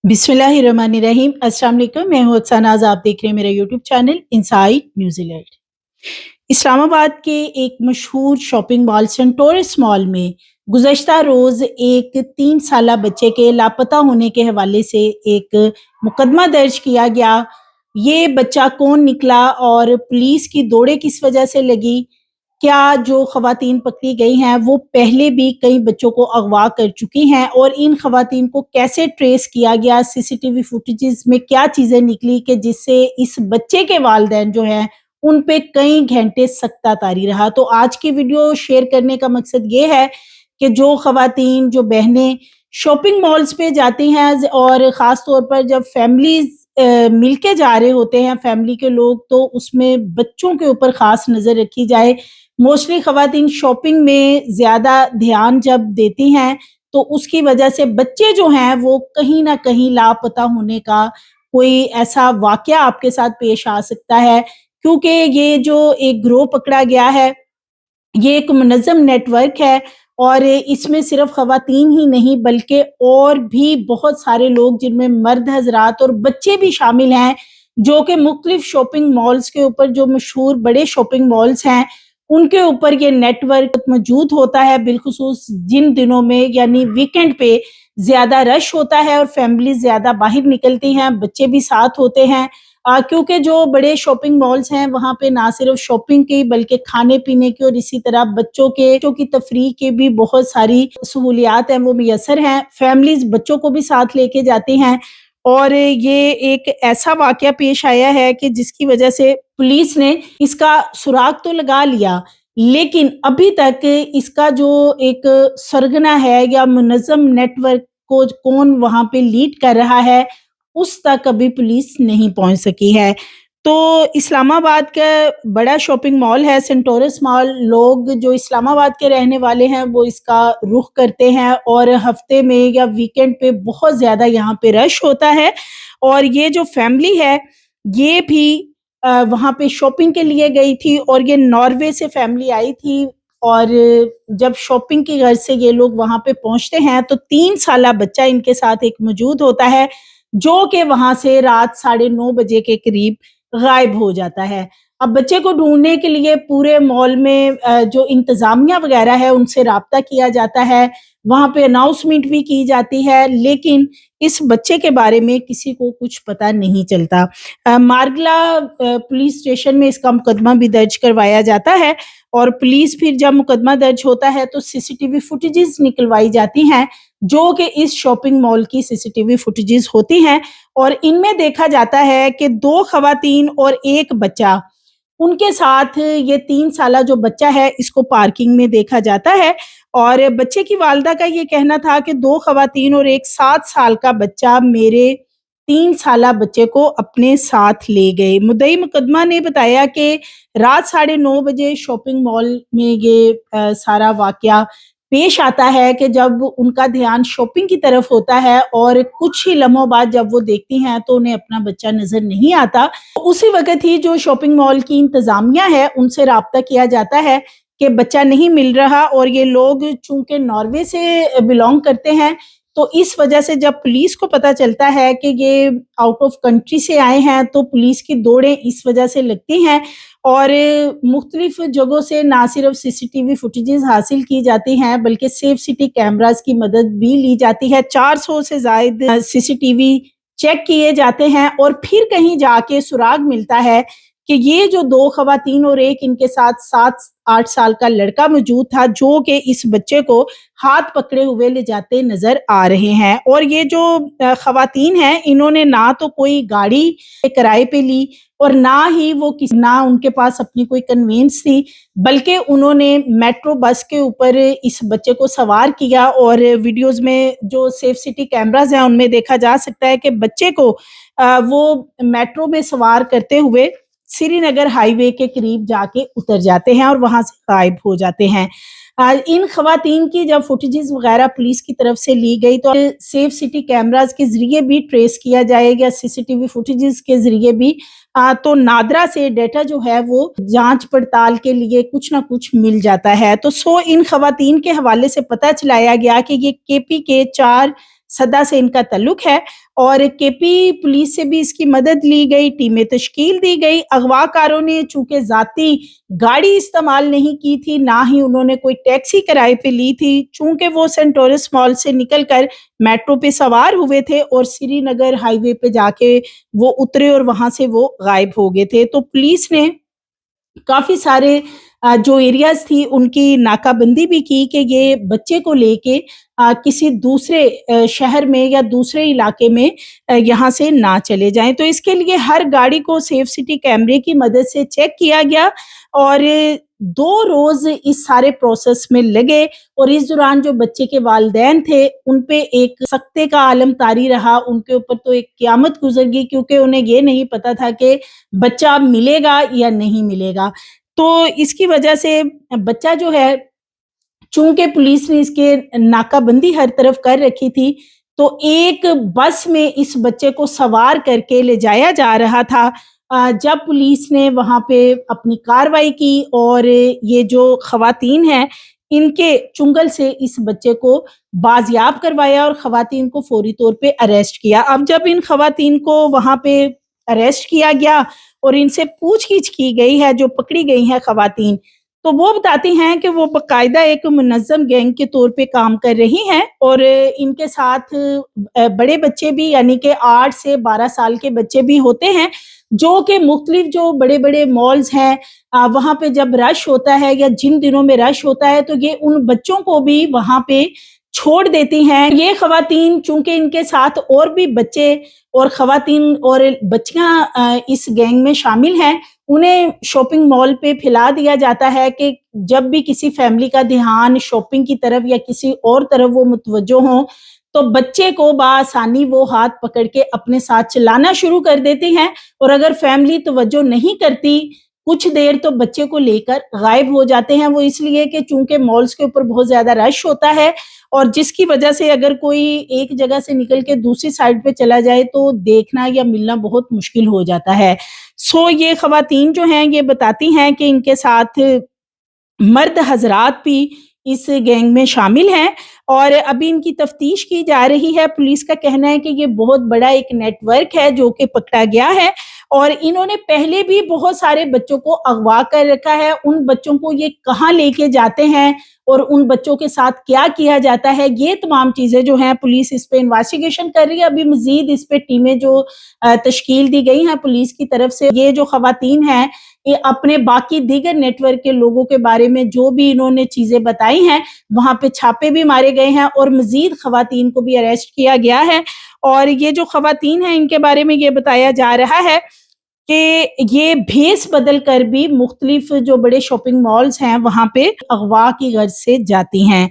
बिस्मिल्लाहिर्रहमानिर्रहीम। अस्सलाम वालेकुम। मैं हूं अहसानाज़, आप देख रहे हैं मेरा YouTube channel inside New Zealand. Islamabad के एक मशहूर शॉपिंग मॉल सेंटोरस मॉल में गुज़श्ता रोज़ एक 3 साला बच्चे के लापता होने के हवाले से एक मुकदमा दर्ज किया गया। ये बच्चा कौन निकला और पुलिस की दौड़ें किस वजह से लगी? क्या जो ख़वातीन पकड़ी गई हैं वो पहले भी कई बच्चों को अगवा कर चुकी हैं और इन ख़वातीन को कैसे ट्रेस किया गया? सीसीटीवी फुटेजेस में क्या चीज़ें निकली कि जिससे इस बच्चे के वालिदैन जो हैं उन पे कई घंटे सख्ता तारी रहा। तो आज की वीडियो शेयर करने का मकसद ये है कि जो ख़वातीन, जो बहनें शॉपिंग मॉल्स पे जाती हैं और ख़ास तौर पर जब फैमिलीज़ मिल के जा रहे होते हैं फैमिली के लोग, तो उसमें बच्चों के ऊपर ख़ास नज़र रखी जाए। मोस्टली ख़वातीन शॉपिंग में ज़्यादा ध्यान जब देती हैं, तो उसकी वजह से बच्चे जो हैं वो कहीं न कहीं लापता होने का कोई ऐसा वाक़या आपके साथ पेश आ सकता है। क्योंकि ये जो एक गिरोह पकड़ा गया है, ये एक मुनज़्ज़म नेटवर्क है और इसमें सिर्फ़ ख़वातीन ही नहीं बल्कि और भी बहुत सारे लोग जिनमें मर्द हज़रात और बच्चे भी शामिल हैं, जो कि मुख्तलिफ़ शॉपिंग मॉल्स के ऊपर, जो मशहूर बड़े शॉपिंग मॉल्स हैं, उनके ऊपर ये नेटवर्क मौजूद होता है। बिलख़ुसूस जिन दिनों में यानी वीकेंड पे ज़्यादा रश होता है और फैमिली ज़्यादा बाहर निकलती हैं, बच्चे भी साथ होते हैं। क्योंकि जो बड़े शॉपिंग मॉल्स हैं वहाँ पे ना सिर्फ शॉपिंग की बल्कि खाने-पीने की और इसी तरह बच्चों की तफरीह की भी बहुत सारी सहूलियात हैं, वो मुयस्सर हैं। फैमिलीज़ बच्चों को भी साथ लेके जाती हैं और ये एक ऐसा वाक़या पेश आया है कि जिसकी वजह से पुलिस ने इसका सुराग तो लगा लिया, लेकिन अभी तक इसका जो एक सरगना है या मुनज़्ज़म नेटवर्क को कौन वहाँ पे लीड कर रहा है, उस तक अभी पुलिस नहीं पहुँच सकी है। तो इस्लामाबाद का बड़ा शॉपिंग मॉल है सेंटोरस मॉल। लोग जो इस्लामाबाद के रहने वाले हैं वो इसका रुख करते हैं और हफ्ते में या वीकेंड पे बहुत ज़्यादा यहाँ पे रश होता है। और ये जो फैमिली है ये भी वहाँ पे शॉपिंग के लिए गई थी और ये नॉर्वे से फैमिली आई थी। और जब शॉपिंग की गर्ज से ये लोग वहाँ पे पहुँचते हैं तो 3 साला बच्चा इनके साथ एक मौजूद होता है, जो कि वहाँ से रात 9:30 बजे के करीब गायब हो जाता है। अब बच्चे को ढूँढने के लिए पूरे मॉल में जो इंतज़ामिया वग़ैरह है उनसे राब्ता किया जाता है, वहाँ पे अनाउंसमेंट भी की जाती है, लेकिन इस बच्चे के बारे में किसी को कुछ पता नहीं चलता। मारगला पुलिस स्टेशन में इसका मुकदमा भी दर्ज करवाया जाता है और पुलिस फिर जब मुकदमा दर्ज होता है तो सीसीटीवी फुटेजेस निकलवाई जाती हैं, जो कि इस शॉपिंग मॉल की सीसीटीवी फुटेजेस होती हैं और इनमें देखा जाता है कि 2 ख़वातीन और 1 बच्चा, उनके साथ ये 3 साला जो बच्चा है इसको पार्किंग में देखा जाता है और बच्चे की वालिदा का ये कहना था कि 2 ख़वातीन और 1 7 साल का बच्चा मेरे 3 साला बच्चे को अपने साथ ले गए। मुद्दई मुकदमा ने बताया कि रात 9:30 बजे शॉपिंग मॉल में ये सारा वाक़या पेश आता है कि जब उनका ध्यान शॉपिंग की तरफ होता है और कुछ ही लम्हों बाद जब वो देखती हैं तो उन्हें अपना बच्चा नज़र नहीं आता। उसी वक़्त ही जो शॉपिंग मॉल की इंतज़ामिया है उनसे राब्ता किया जाता है कि बच्चा नहीं मिल रहा और ये लोग चूँकि नॉर्वे से बिलॉन्ग करते हैं, तो इस वजह से जब पुलिस को पता चलता है कि ये आउट ऑफ कंट्री से आए हैं, तो पुलिस की दौड़ें इस वजह से लगती हैं और मुख्तलिफ जगहों से ना सिर्फ सीसीटीवी फुटेजेस हासिल की जाती हैं बल्कि सेफ सिटी कैमरास की मदद भी ली जाती है। 400 से ज़ायद सीसीटीवी चेक किए जाते हैं और फिर कहीं जाके सुराग मिलता है कि ये जो 2 ख़वातीन और 1 इनके साथ 7-8 साल का लड़का मौजूद था, जो कि इस बच्चे को हाथ पकड़े हुए ले जाते नज़र आ रहे हैं। और ये जो ख़वातीन हैं इन्होंने ना तो कोई गाड़ी किराए पे ली और ना ही ना उनके पास अपनी कोई कन्वेंस थी, बल्कि उन्होंने मेट्रो बस के ऊपर इस बच्चे को सवार किया और वीडियोज़ में जो सेफ सिटी कैमराज़ हैं उनमें देखा जा सकता है कि बच्चे को वो मेट्रो में सवार करते हुए श्रीनगर हाईवे के करीब जाके उतर जाते हैं और वहाँ से गायब हो जाते हैं। इन ख़वातीन की जब फुटेजेस वग़ैरह पुलिस की तरफ से ली गई तो सेफ सिटी कैमराज़ के ज़रिए भी ट्रेस किया जाएगा, सीसीटीवी फुटेजेस के ज़रिए भी तो नादरा से डेटा जो है वो जाँच पड़ताल के लिए कुछ न कुछ मिल जाता है। तो इन ख़वातीन के हवाले से पता चलाया गया कि ये केपी के 4 सदा से इनका ताल्लुक है और केपी पुलिस से भी इसकी मदद ली गई, टीमें तश्कील दी गई। अगवाकारों ने चूंकि ज़ाती गाड़ी इस्तेमाल नहीं की थी, ना ही उन्होंने कोई टैक्सी किराए पे ली थी, चूंकि वो सेंटोरस मॉल से निकलकर मेट्रो पे सवार हुए थे और श्रीनगर हाईवे पे जाके वो उतरे और वहां से वो गायब हो गए थे। तो पुलिस ने काफ़ी सारे जो एरियाज़ थी उनकी नाकाबंदी भी की कि ये बच्चे को लेके किसी दूसरे शहर में या दूसरे इलाके में यहाँ से ना चले जाएँ। तो इसके लिए हर गाड़ी को सेफ सिटी कैमरे की मदद से चेक किया गया और 2 रोज़ इस सारे प्रोसेस में लगे और इस दौरान जो बच्चे के वालिदैन थे, उन पे एक सख्ते का आलम तारी रहा। उनके ऊपर तो एक क़यामत गुज़र गई क्योंकि उन्हें ये नहीं पता था कि बच्चा मिलेगा या नहीं मिलेगा। तो इसकी वजह से बच्चा जो है, चूंकि पुलिस ने इसके नाकाबंदी हर तरफ कर रखी थी, तो एक बस में इस बच्चे को सवार करके ले जाया जा रहा था। जब पुलिस ने वहाँ पे अपनी कार्रवाई की और ये जो खवातीन हैं, इनके चुंगल से इस बच्चे को बाजियाब करवाया और खवातीन को फौरी तौर पे अरेस्ट किया। अब जब इन खवातीन को वहाँ पे अरेस्ट किया गया और इनसे पूछगिछ की गई है, जो पकड़ी गई हैं खवातीन, तो वो बताती हैं कि वो बाकायदा एक मुनज़्ज़म गैंग के तौर पे काम कर रही हैं और इनके साथ बड़े बच्चे भी, यानी कि 8 से 12 साल के बच्चे भी होते हैं, जो कि मुख्तलिफ जो बड़े-बड़े मॉल्स हैं वहाँ पे जब रश होता है या जिन दिनों में रश होता है, तो ये उन बच्चों को भी वहाँ पे छोड़ देती हैं। ये खवातीन, चूँकि इनके साथ और भी बच्चे और खवातीन और बच्चियाँ इस गैंग में शामिल हैं, उन्हें शॉपिंग मॉल पे फैला दिया जाता है कि जब भी किसी फैमिली का ध्यान शॉपिंग की तरफ या किसी और तरफ वो मुतवज्जो हों, तो बच्चे को बआसानी वो हाथ पकड़ के अपने साथ चलाना शुरू कर देती हैं और अगर फैमिली तवज्जो नहीं करती, कुछ देर तो बच्चे को लेकर गायब हो जाते हैं। वो इसलिए कि चूँकि मॉल्स के ऊपर बहुत ज़्यादा रश होता है और जिसकी वजह से अगर कोई एक जगह से निकल के दूसरी साइड पे चला जाए तो देखना या मिलना बहुत मुश्किल हो जाता है। सो ये खवातीन जो हैं, ये बताती हैं कि इनके साथ मर्द हज़रात भी इस गैंग में शामिल हैं और अभी इनकी तफ्तीश की जा रही है। पुलिस का कहना है कि ये बहुत बड़ा एक नेटवर्क है जो कि पकड़ा गया है और इन्होंने पहले भी बहुत सारे बच्चों को अगवा कर रखा है। उन बच्चों को ये कहाँ लेके जाते हैं और उन बच्चों के साथ क्या किया जाता है, ये तमाम चीज़ें जो हैं पुलिस इस पे इन्वेस्टिगेशन कर रही है। अभी मज़ीद इस पे टीमें जो तश्कील दी गई हैं पुलिस की तरफ से, ये जो खवातीन हैं, ये अपने बाकी दीगर नेटवर्क के लोगों के बारे में जो भी इन्होंने चीज़ें बताई हैं, वहाँ पे छापे भी मारे गए हैं और मज़ीद खवातीन को भी अरेस्ट किया गया है। और ये जो खवातीन हैं, इनके बारे में ये बताया जा रहा है कि ये भेस बदल कर भी मुख्तलिफ जो बड़े शॉपिंग मॉल्स हैं, वहाँ पे अगवा की गर्ज से जाती हैं।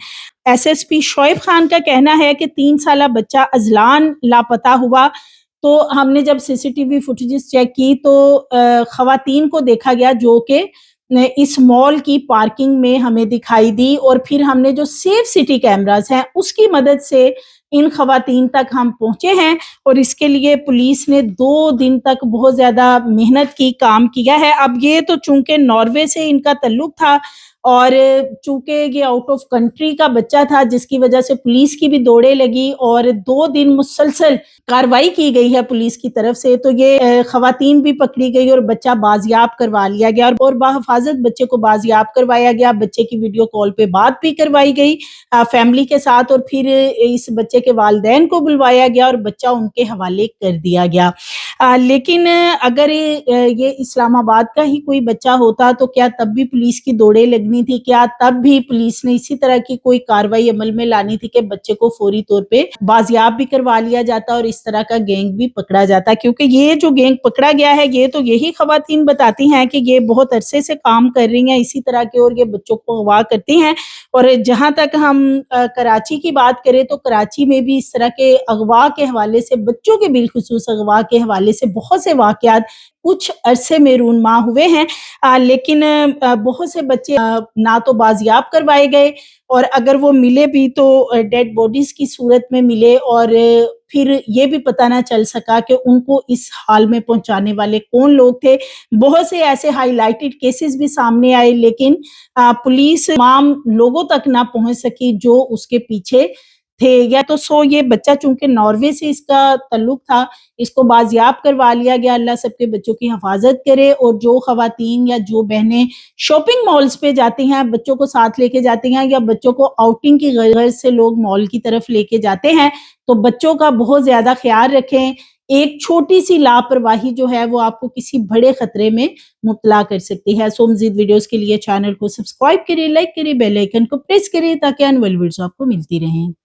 एसएसपी शोएब खान का कहना है कि 3 साला बच्चा अज़लान लापता हुआ। तो हमने जब सीसीटीवी फुटेजेस चेक की तो खवातीन को देखा गया जो कि इस मॉल की पार्किंग में हमें दिखाई दी और फिर हमने जो सेफ सिटी कैमरास हैं उसकी मदद से इन खवातीन तक हम पहुंचे हैं और इसके लिए पुलिस ने 2 दिन तक बहुत ज़्यादा मेहनत की, काम किया है। अब ये तो चूँकि नॉर्वे से इनका ताल्लुक था और चूँकि ये आउट ऑफ कंट्री का बच्चा था, जिसकी वजह से पुलिस की भी दौड़ें लगी और 2 दिन मुसलसल कार्रवाई की गई है पुलिस की तरफ से। तो ये खवातीन भी पकड़ी गई और बच्चा बाजियाब करवा लिया गया और बाहिफाजत बच्चे को बाजियाब करवाया गया। बच्चे की वीडियो कॉल पे बात भी करवाई गई फैमिली के साथ और फिर इस बच्चे के वालिदैन को बुलवाया गया और बच्चा उनके हवाले कर दिया गया। लेकिन अगर ये इस्लामाबाद का ही कोई बच्चा होता तो क्या तब भी पुलिस की दौड़ें लगनी थी? क्या तब भी पुलिस ने इसी तरह की कोई कार्रवाई अमल में लानी थी कि बच्चे को फौरी तौर पे बाजियाब भी करवा लिया जाता और इस तरह का गैंग भी पकड़ा जाता? क्योंकि ये जो गैंग पकड़ा गया है, ये तो यही खवातीन बताती हैं कि ये बहुत अरसे से काम कर रही हैं इसी तरह के और ये बच्चों को अगवा करती हैं। और जहाँ तक हम कराची की बात करें तो कराची में भी इस तरह के अगवा के हवाले से, बच्चों के बिलखुसूस अगवा के हवाले से बहुत से वाक़यात कुछ अरसे में रूनमा हुए हैं। लेकिन बहुत से बच्चे ना तो बाजियाब करवाए गए और अगर वो मिले भी तो डेड बॉडीज़ की सूरत में मिले और फिर ये भी पता ना चल सका कि उनको इस हाल में पहुंचाने वाले कौन लोग थे। बहुत से ऐसे हाइलाइटेड केसेस भी सामने आए लेकिन पुलिस तमाम लोगों तक ना पहुंच सकी जो उसके पीछे تھے یا تو سو یہ بچہ چونکہ ناروے سے اس کا تعلق تھا، اس کو بازیاب کروا لیا گیا۔ اللہ سب کے بچوں کی حفاظت کرے، اور جو خواتین یا جو بہنیں شاپنگ مالز پہ جاتی ہیں، بچوں کو ساتھ لے کے جاتی ہیں، یا بچوں کو آؤٹنگ کی غرض سے لوگ مال کی طرف لے کے جاتے ہیں، تو بچوں کا بہت زیادہ خیال رکھیں۔ ایک چھوٹی سی لاپرواہی جو ہے وہ آپ کو کسی بڑے خطرے میں مبتلا کر سکتی ہے۔ سو مزید ویڈیوز کے لیے چینل کو سبسکرائب کریں، لائک کریں، بیل آئیکن کو پریس کریں تاکہ آنے والی ویڈیوز آپ کو ملتی رہیں۔